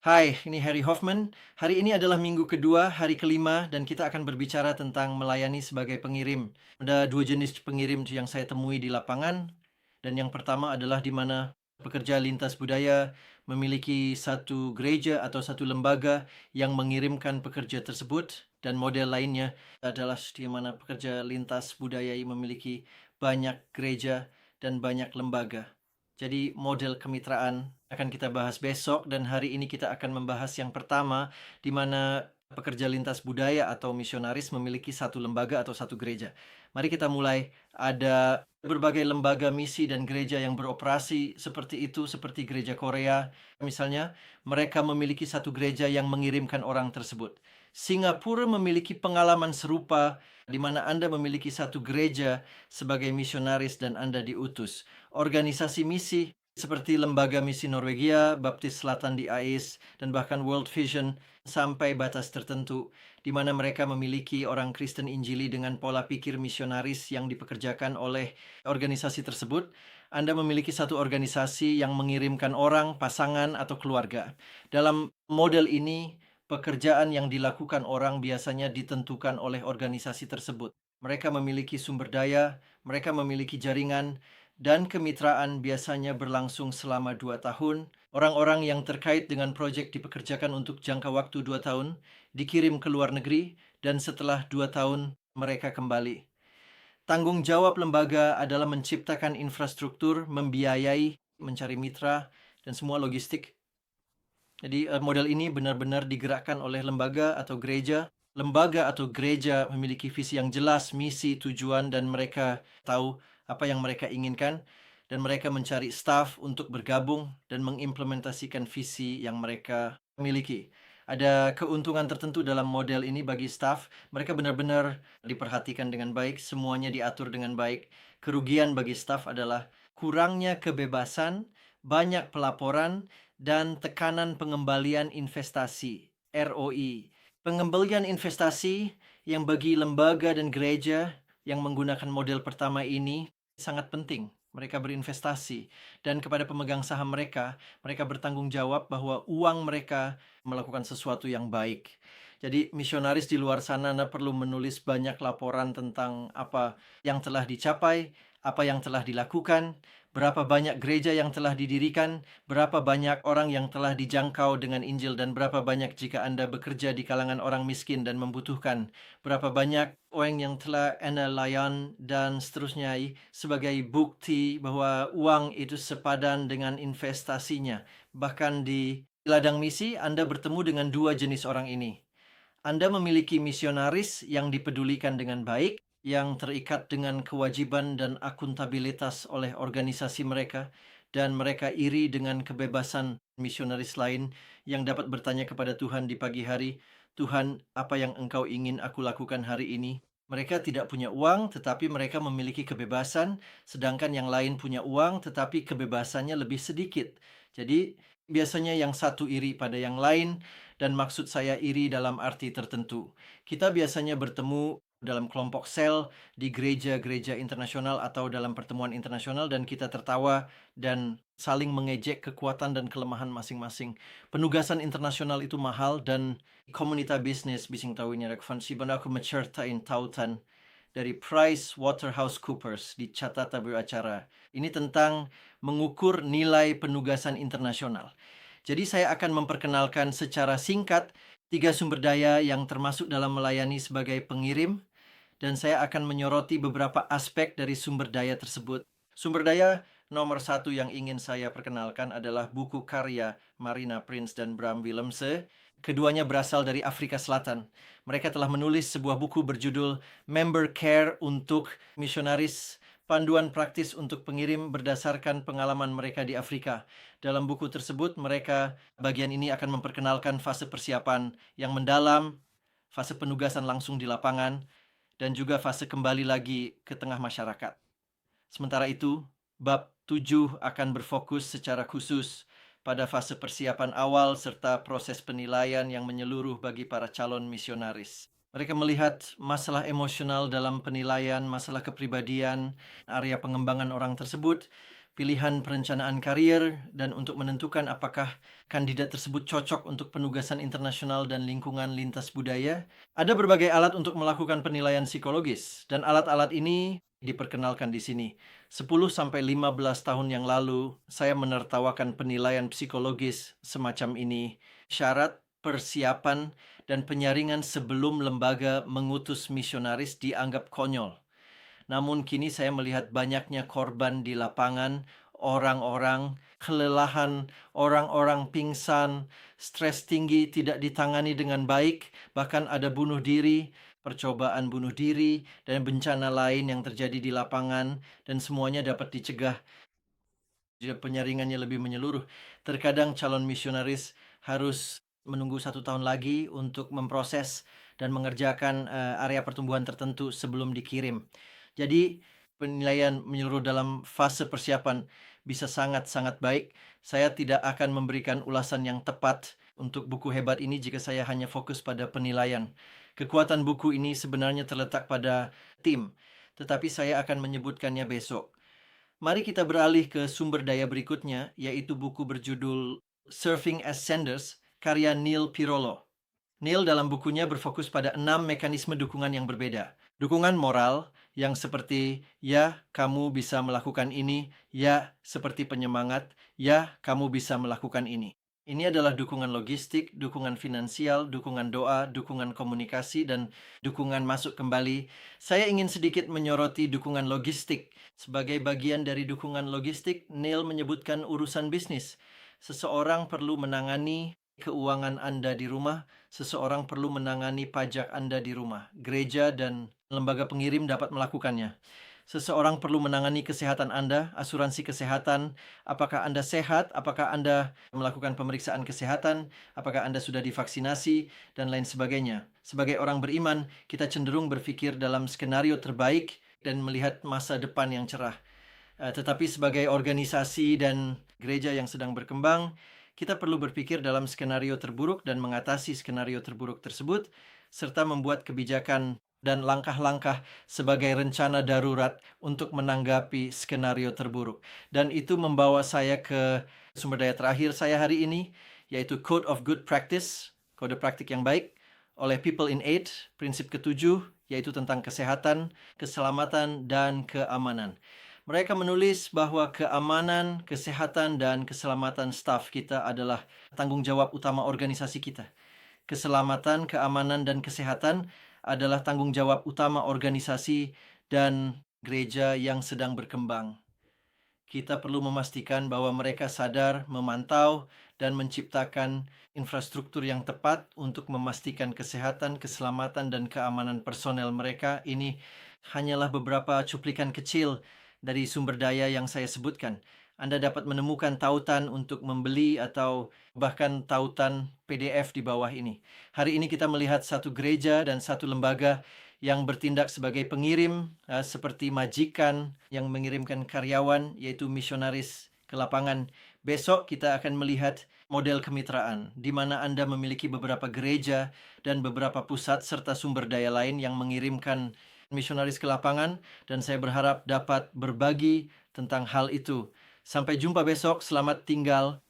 Hai, ini Harry Hoffman. Hari ini adalah minggu kedua, hari kelima, dan kita akan berbicara tentang melayani sebagai pengirim. Ada dua jenis pengirim yang saya temui di lapangan, dan yang pertama adalah di mana pekerja lintas budaya memiliki satu gereja atau satu lembaga yang mengirimkan pekerja tersebut, dan model lainnya adalah di mana pekerja lintas budaya yang memiliki banyak gereja dan banyak lembaga. Jadi model kemitraan akan kita bahas besok, dan hari ini kita akan membahas yang pertama di mana pekerja lintas budaya atau misionaris memiliki satu lembaga atau satu gereja. Mari kita mulai. Ada berbagai lembaga misi dan gereja yang beroperasi seperti itu, seperti gereja Korea. Misalnya, mereka memiliki satu gereja yang mengirimkan orang tersebut. Singapura memiliki pengalaman serupa di mana Anda memiliki satu gereja sebagai misionaris dan Anda diutus. Organisasi misi seperti Lembaga Misi Norwegia, Baptis Selatan di AIS, dan bahkan World Vision sampai batas tertentu, di mana mereka memiliki orang Kristen Injili dengan pola pikir misionaris yang dipekerjakan oleh organisasi tersebut. Anda memiliki satu organisasi yang mengirimkan orang, pasangan, atau keluarga. Dalam model ini, pekerjaan yang dilakukan orang biasanya ditentukan oleh organisasi tersebut. Mereka memiliki sumber daya, mereka memiliki jaringan, dan kemitraan biasanya berlangsung selama 2 tahun. Orang-orang yang terkait dengan proyek dipekerjakan untuk jangka waktu 2 tahun, dikirim ke luar negeri, dan setelah 2 tahun mereka kembali. Tanggung jawab lembaga adalah menciptakan infrastruktur, membiayai, mencari mitra, dan semua logistik. Jadi model ini benar-benar digerakkan oleh lembaga atau gereja. Lembaga atau gereja memiliki visi yang jelas, misi, tujuan, dan mereka tahu apa yang mereka inginkan. Dan mereka mencari staf untuk bergabung dan mengimplementasikan visi yang mereka miliki. Ada keuntungan tertentu dalam model ini bagi staf. Mereka benar-benar diperhatikan dengan baik, semuanya diatur dengan baik. Kerugian bagi staf adalah kurangnya kebebasan, banyak pelaporan, dan tekanan pengembalian investasi (ROI). Pengembalian investasi yang bagi lembaga dan gereja yang menggunakan model pertama ini sangat penting. Mereka berinvestasi, dan kepada pemegang saham mereka, mereka bertanggung jawab bahwa uang mereka melakukan sesuatu yang baik. Jadi misionaris di luar sana Anda perlu menulis banyak laporan tentang apa yang telah dicapai, apa yang telah dilakukan, berapa banyak gereja yang telah didirikan, berapa banyak orang yang telah dijangkau dengan Injil, dan berapa banyak jika Anda bekerja di kalangan orang miskin dan membutuhkan. Berapa banyak orang yang telah Anda layan, dan seterusnya, sebagai bukti bahwa uang itu sepadan dengan investasinya. Bahkan di ladang misi, Anda bertemu dengan dua jenis orang ini. Anda memiliki misionaris yang dipedulikan dengan baik, yang terikat dengan kewajiban dan akuntabilitas oleh organisasi mereka, dan mereka iri dengan kebebasan misionaris lain yang dapat bertanya kepada Tuhan di pagi hari, "Tuhan, apa yang Engkau ingin aku lakukan hari ini?" Mereka tidak punya uang, tetapi mereka memiliki kebebasan, sedangkan yang lain punya uang, tetapi kebebasannya lebih sedikit. Jadi, biasanya yang satu iri pada yang lain, dan maksud saya iri dalam arti tertentu. Kita biasanya bertemu dalam kelompok sel di gereja-gereja internasional atau dalam pertemuan internasional, dan kita tertawa dan saling mengejek kekuatan dan kelemahan masing-masing. Penugasan internasional itu mahal, dan komunitas bisnis bising tahunya rekvan si benda aku mencertain tautan dari PricewaterhouseCoopers di catatan beracara. Ini tentang mengukur nilai penugasan internasional. Jadi saya akan memperkenalkan secara singkat 3 sumber daya yang termasuk dalam melayani sebagai pengirim, dan saya akan menyoroti beberapa aspek dari sumber daya tersebut. Sumber daya nomor satu yang ingin saya perkenalkan adalah buku karya Marina Prince dan Bram Willemse. Keduanya berasal dari Afrika Selatan. Mereka telah menulis sebuah buku berjudul Member Care untuk Misionaris, panduan praktis untuk pengirim berdasarkan pengalaman mereka di Afrika. Dalam buku tersebut, mereka bagian ini akan memperkenalkan fase persiapan yang mendalam, fase penugasan langsung di lapangan, dan juga fase kembali lagi ke tengah masyarakat. Sementara itu, bab 7 akan berfokus secara khusus pada fase persiapan awal serta proses penilaian yang menyeluruh bagi para calon misionaris. Mereka melihat masalah emosional dalam penilaian, masalah kepribadian, area pengembangan orang tersebut, pilihan perencanaan karier, dan untuk menentukan apakah kandidat tersebut cocok untuk penugasan internasional dan lingkungan lintas budaya. Ada berbagai alat untuk melakukan penilaian psikologis, dan alat-alat ini diperkenalkan di sini. 10 sampai 15 tahun yang lalu, saya menertawakan penilaian psikologis semacam ini. Syarat, persiapan, dan penyaringan sebelum lembaga mengutus misionaris dianggap konyol. Namun kini saya melihat banyaknya korban di lapangan, orang-orang kelelahan, orang-orang pingsan, stres tinggi tidak ditangani dengan baik, bahkan ada bunuh diri, percobaan bunuh diri, dan bencana lain yang terjadi di lapangan, dan semuanya dapat dicegah jika penyaringannya lebih menyeluruh. Terkadang calon misionaris harus menunggu 1 tahun lagi untuk memproses dan mengerjakan area pertumbuhan tertentu sebelum dikirim. Jadi penilaian menyeluruh dalam fase persiapan bisa sangat-sangat baik. Saya tidak akan memberikan ulasan yang tepat untuk buku hebat ini jika saya hanya fokus pada penilaian. Kekuatan buku ini sebenarnya terletak pada tim, tetapi saya akan menyebutkannya besok. Mari kita beralih ke sumber daya berikutnya, yaitu buku berjudul Surfing as Sanders, karya Neil Pirolo. Neil dalam bukunya berfokus pada 6 mekanisme dukungan yang berbeda. Dukungan moral yang seperti, ya kamu bisa melakukan ini, ya seperti penyemangat, ya kamu bisa melakukan ini. Ini adalah dukungan logistik, dukungan finansial, dukungan doa, dukungan komunikasi, dan dukungan masuk kembali. Saya ingin sedikit menyoroti dukungan logistik. Sebagai bagian dari dukungan logistik, Neil menyebutkan urusan bisnis. Seseorang perlu menangani keuangan Anda di rumah, seseorang perlu menangani pajak Anda di rumah. Gereja dan lembaga pengirim dapat melakukannya. Seseorang perlu menangani kesehatan Anda, asuransi kesehatan, apakah Anda sehat, apakah Anda melakukan pemeriksaan kesehatan, apakah Anda sudah divaksinasi, dan lain sebagainya. Sebagai orang beriman, kita cenderung berpikir dalam skenario terbaik dan melihat masa depan yang cerah. Tetapi sebagai organisasi dan gereja yang sedang berkembang, kita perlu berpikir dalam skenario terburuk dan mengatasi skenario terburuk tersebut, serta membuat kebijakan dan langkah-langkah sebagai rencana darurat untuk menanggapi skenario terburuk. Dan itu membawa saya ke sumber daya terakhir saya hari ini, yaitu Code of Good Practice, kode praktik yang baik, oleh People in Aid, prinsip ketujuh, yaitu tentang kesehatan, keselamatan, dan keamanan. Mereka menulis bahwa keamanan, kesehatan, dan keselamatan staf kita adalah tanggung jawab utama organisasi kita. Keselamatan, keamanan, dan kesehatan adalah tanggung jawab utama organisasi dan gereja yang sedang berkembang. Kita perlu memastikan bahwa mereka sadar, memantau, dan menciptakan infrastruktur yang tepat untuk memastikan kesehatan, keselamatan, dan keamanan personel mereka. Ini hanyalah beberapa cuplikan kecil dari sumber daya yang saya sebutkan. Anda dapat menemukan tautan untuk membeli atau bahkan tautan PDF di bawah ini. Hari ini kita melihat satu gereja dan satu lembaga yang bertindak sebagai pengirim, seperti majikan yang mengirimkan karyawan, yaitu misionaris ke lapangan. Besok kita akan melihat model kemitraan, di mana Anda memiliki beberapa gereja dan beberapa pusat serta sumber daya lain yang mengirimkan misionaris ke lapangan, dan saya berharap dapat berbagi tentang hal itu. Sampai jumpa besok, selamat tinggal,